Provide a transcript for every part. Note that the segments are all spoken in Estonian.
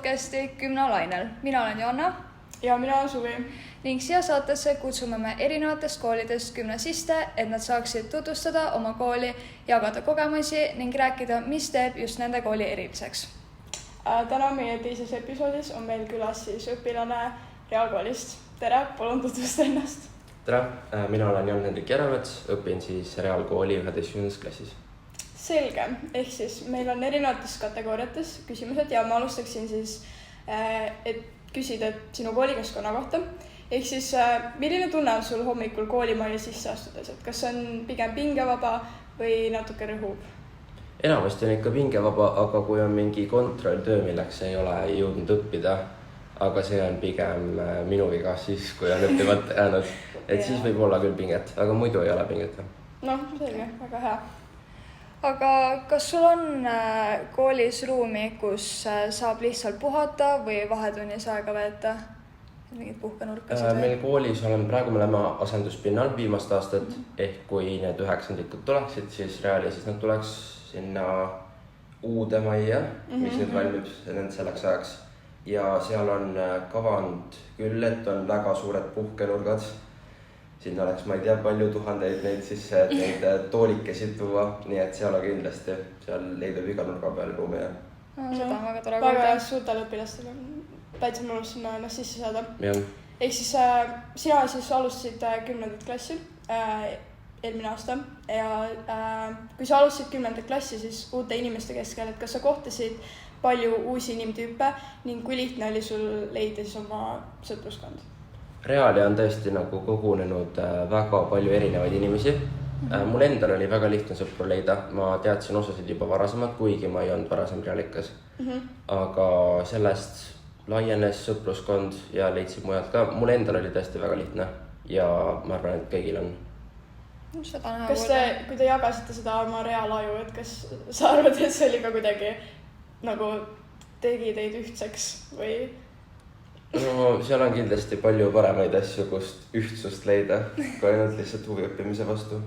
podcasti Gümnalainel. Mina olen Joanna. Ja mina olen Suvi. Ning siia saatesse kutsume me erinevatest koolidest gümnasiste, et nad saaksid tutvustada oma kooli, jagada kogemusi ning rääkida, mis teeb just nende kooli eriliseks. Täna meie teises episoodis on meil külas siis õpilane Reaalkoolist. Tere, palun tutvusta ennast. Tere, mina olen Jan-Hendrik Järvets, õpin siis Reaalkooli 11. klassis. Selge, ehk siis meil on erinevates kategooriates küsimused ja ma alustaksin siis, et küsida sinu koolikeskkonna kohta. Ehk siis, milline tunne on sul hommikul koolimajja sisse astudes, et kas on pigem pingevaba või natuke rõhub? Enamasti on ikka pingevaba, aga kui on mingi kontrolltöö, milleks ei ole jõudnud õppida, aga see on pigem minu viga siis, kui on õppimata jäänud, et siis võib olla küll pinget, aga muidu ei ole pinget. Noh, selge, väga hea. Aga kas sul on koolis ruumi, kus saab lihtsalt puhata või vahetunnis aega veeta? Mingid puhkenurkasid? Meil koolis praegu me oleme asenduspinnal viimast aastat, ehk kui need 9. tuleksid, siis Reali, siis nad tuleks sinna uude majja, mis nüüd valmib selleks ajaks. Ja seal on kavand küll, et on väga suured puhkenurgad. Siin oleks, ma ei tea, palju tuhandeid neid sisse, et neid toolikesid tuua, nii et seal on kindlasti, seal leidub iga nurga peal ruumi. Seda on väga tore väga suurtel õpilastel on täitsa mõnus sinna ennast sisse saada. Ehk siis sina siis alustasid 10. klassi eelmine aasta ja kui sa alustasid 10. klassi, siis uute inimeste keskel, et kas sa kohtasid palju uusi inimtüüpe ning kui lihtne oli sul leida siis oma sõpruskond? Reali on tõesti nagu kogunenud väga palju erinevaid inimesi. Mul endal oli väga lihtne sõpru leida. Ma teadsin osasid juba varasemalt, kuigi ma ei olnud varasem realikas. Aga sellest laienes sõpruskond ja leidsin mujalt ka. Mul endal oli tõesti väga lihtne ja ma arvan, et kõigil on. Kas te, kui te jagasite seda oma reaalaju, et kas sa arvad, et see oli ka kuidagi nagu tegi teid ühtseks või? No seal on kindlasti palju paremaid asju, kust ühtsust leida, kui ainult lihtsalt huvi õppimise vastu.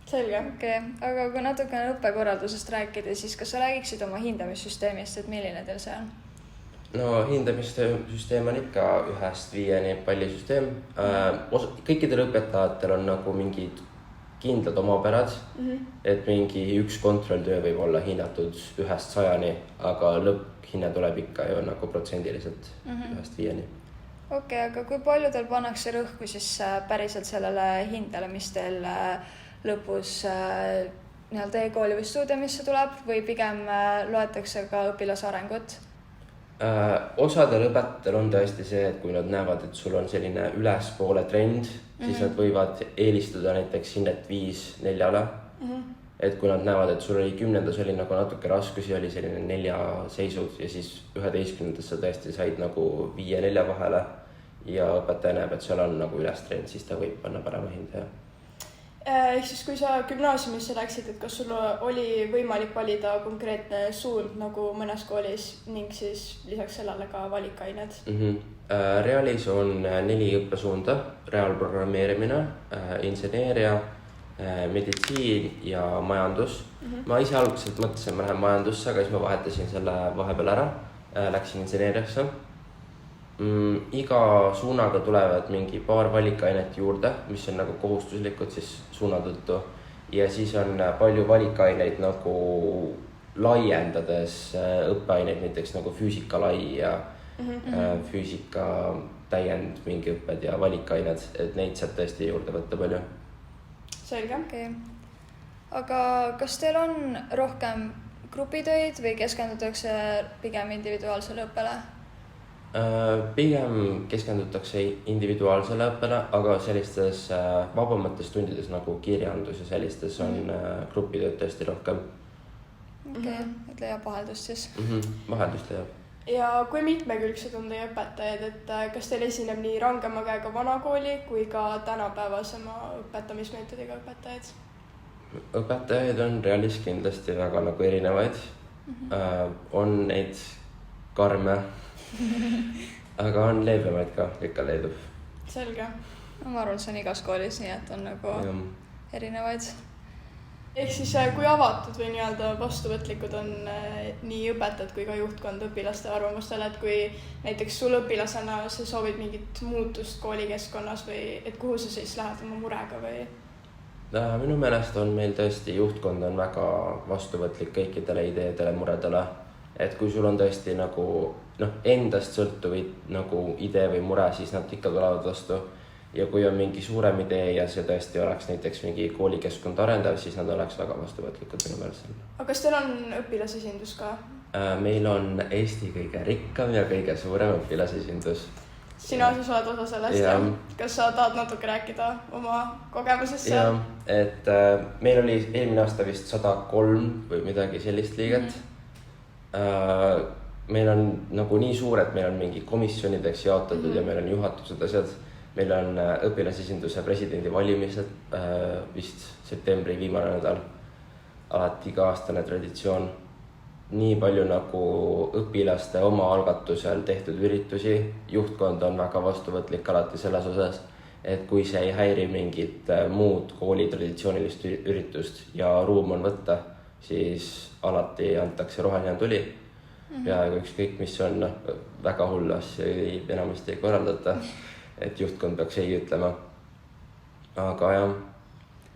Selge. Okay. Aga kui natukene õppekorraldusest rääkida, siis kas sa räägiksid oma hindamissüsteemist, et milline teil see on? No hindamissüsteem on ikka 1-5 pallisüsteem. Kõikidel õpetajatel on nagu mingid kindlad omapärad, et mingi üks kontrolltöö võib olla hinnatud 1-100, aga lõpphinne tuleb ikka ju nagu protsendiliselt 1-5. Okei, aga kui palju teil pannakse rõhku siis päriselt sellele hindele, mis teil lõpus e-kooli või stuudiumisse tuleb või pigem loetakse ka õpilase arengut? Osadel õpetajatel on tõesti see, et kui nad näevad, et sul on selline ülespoole trend, siis nad võivad eelistada näiteks hinnet 5-4. Et kui nad näevad, et sul oli 10. oli nagu natuke raskusi, oli selline 4 seisud ja siis 11. sa tõesti said nagu 5-4 vahele ja õpetaja näeb, et seal on nagu üles trend, siis ta võib panna parema hinde. Ehk siis kui sa gümnaasiumisse läksid, et kas sul oli võimalik valida konkreetne suund nagu mõnes koolis ning siis lisaks sellele ka valikained? Realis on 4 õppesuunda, reaalprogrammeerimine, inseneeria, meditsiin ja majandus. Ma ise alguselt mõtlesin, ma lähen majandusse, aga siis ma vahetasin selle vahepeal ära, läksin inseneeriasse. Iga suunaga tulevad mingi paar valikainet juurde, mis on nagu kohustuslikud siis suuna tõttu. Ja siis on palju valikaineid nagu laiendades õppeaineid, näiteks nagu füüsika lai ja füüsika täiend mingi õpped ja valikained, et neid saab tõesti juurde võtta palju. Selge. Okay. Aga kas teil on rohkem grupitöid või keskendutakse pigem individuaalsele õppele? Pigem keskendutakse individuaalsele õppele, aga sellistes vabamates tundides nagu kirjandus ja sellistes on grupitööd tõesti rohkem. Okei, et leiab vaheldust siis? Vaheldust leiab. Ja kui mitmekülgsed on teie õpetajad, et kas teil esineb nii rangema käega vanakooli kui ka tänapäevasema õpetamismeetodiga õpetajaid? Õpetajaid on Realis kindlasti väga nagu erinevaid. On neid karme, aga on leebemaid ka, ikka leidub. Selge. Ma arvan, see on igas koolis nii, et on nagu erinevaid. ehk siis kui avatud või nii-öelda vastuvõtlikud on nii õpetajad kui ka juhtkond õpilaste arvamustele, et kui näiteks sul õpilasena sa soovid mingit muutust koolikeskkonnas või et kuhu sa siis lähed oma murega või? Minu meelest on meil tõesti juhtkond on väga vastuvõtlik kõikidele ideedele, muredele. Et kui sul on tõesti nagu endast sõltuv nagu idee või mure, siis nad ikka tulevad vastu. Ja kui on mingi suurem idee ja see tõesti oleks näiteks mingi koolikeskkond arendav, siis nad oleks väga vastuvõtlikud minu meelest. Aga kas teil on õpilasesindus ka? Meil on Eesti kõige rikkam ja kõige suurem õpilasesindus. Sina siis oled osa sellest ja kas sa tahad natuke rääkida oma kogemusest seal? Et meil oli eelmine aasta vist 103 või midagi sellist liiget. Meil on nagu nii suur, et meil on mingi komisjonideks jaotatud ja meil on juhatused asjad. Meil on õpilasesinduse presidendi valimised vist septembri viimane nädal. Alati iga-aastane traditsioon. Nii palju nagu õpilaste oma algatusel tehtud üritusi. Juhtkond on väga vastuvõtlik alati selles osas, et kui see ei häiri mingit muud kooli traditsioonilist üritust ja ruum on võtta, siis alati antakse roheline tuli. Peaaegu ükskõik, mis on väga hull asja enamasti ei korraldata. Et juhtkond peaks ei ütlema. Aga jah,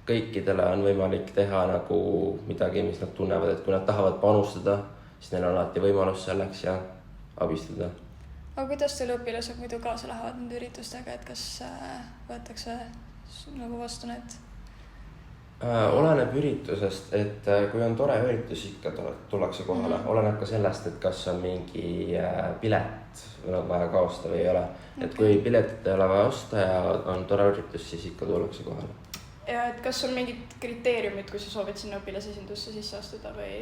kõikidele on võimalik teha nagu midagi, mis nad tunnevad, et kui nad tahavad panustada, siis neil on alati võimalus selleks ja abistada. Aga kuidas teil õpilased muidu kaasa lähevad nende üritustega, et kas võetakse nagu vastu need? Oleneb üritusest, et kui on tore üritus, ikka tullakse kohale. Oleneb ka sellest, et kas on mingi pilet vaja ka osta või ei ole. Et kui piletit ei ole vaja osta ja on tore üritus, siis ikka tullakse kohale. Ja et kas on mingid kriteeriumid, kui sa soovid sinna õpilasesindusse sisse astuda või?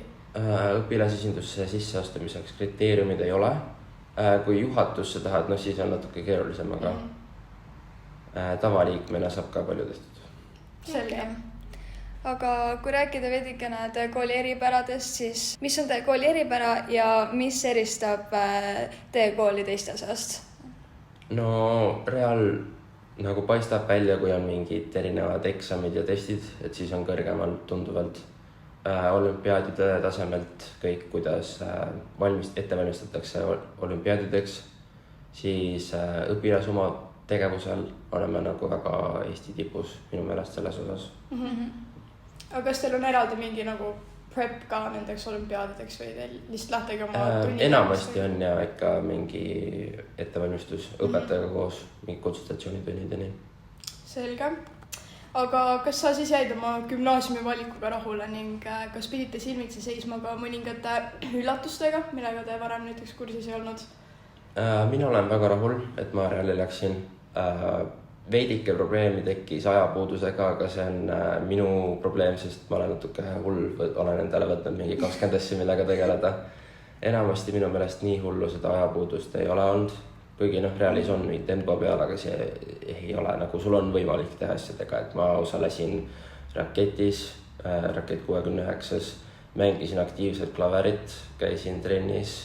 Õpilasesindusse sisse astumiseks kriteeriumid ei ole. Kui juhatusse tahad, siis on natuke keerulisem, aga tavaliikmena saab ka palju tehtud. Selge. Aga kui rääkida veidikene teie kooli eripäradest, siis mis on teie kooli eripära ja mis eristab teie kooli teiste seast? No real nagu paistab välja, kui on mingid erinevad eksamid ja testid, et siis on kõrgemalt tunduvalt olümpiaadide tasemelt kõik, kuidas ette valmistatakse olümpiaadideks, siis õpilas oma tegevusel oleme nagu väga Eesti tipus minu meelest selles osas. Aga kas teil on eraldi mingi nagu prep ka nendeks olümpiaadideks või teil lihtsalt lähtegi oma tunnid? Enamasti on ja ikka mingi ettevalmistus õpetajaga koos, mingi konsultatsioonitunnid ja nii. Selge. Aga kas sa siis jäid oma gümnaasiumi valikuga rahule ning kas pidite silmitsi seisma ka mõningate üllatustega, millega te varem näiteks kursis ei olnud? Mina olen väga rahul, et ma reali läksin. Veidike probleemi tekkis ajapuudusega, aga see on minu probleem, sest ma olen natuke hull, olen endale võtnud mingi 20 asja, millega tegeleda. Enamasti minu meelest nii hullu seda ajapuudust ei ole olnud, kuigi reaalis on mingi tempo peal, aga see ei ole nagu sul on võimalik teha asjadega, et ma osalesin raketis, Rakett 69, mängisin aktiivselt klaverit, käisin trennis,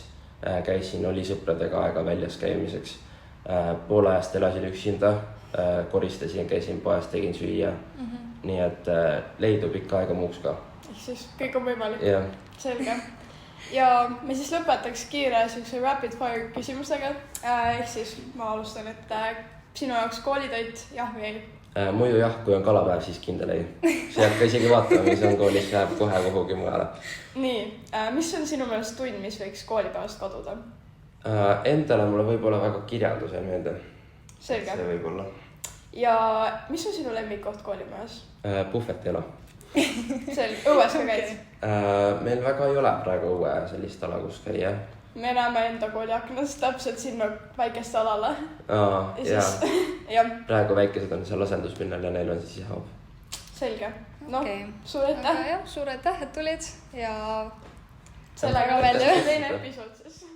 oli sõpradega aega väljas käimiseks, poole ajast elasin üksinda, koristasin, käisin poes, tegin süüa. Nii et leidub ikka aega muuks ka. Ehk siis kõik on võimalik. Yeah. Selge. Ja me siis lõpetaks kiire rapid fire küsimustega. Ehk siis ma alustan, et sinu jaoks koolitoit jah või ei? Muidu jah, kui on kalapäev, siis kindel ei. See jääb ka isegi vaatama, mis on koolis, läheb kohe kuhugi mujale. Nii, mis on sinu meelest tund, mis võiks koolipäevast kaduda? Endale mulle võib-olla väga kirjanduse meelde. Selge. See võib olla. Ja mis on sinu lemmikkoht koolimajas? Puhvetiala. Selge, õues ka käid? Meil väga ei ole praegu õue sellist ala, kus käia. Me näeme enda kooli aknast täpselt sinna väikeste alale. Praegu väikesed on seal asenduspinnal ja neil on siis jahaab. Selge. No, suur aitäh. Suur aitäh, et tulid ja sellega võttes teine episood siis.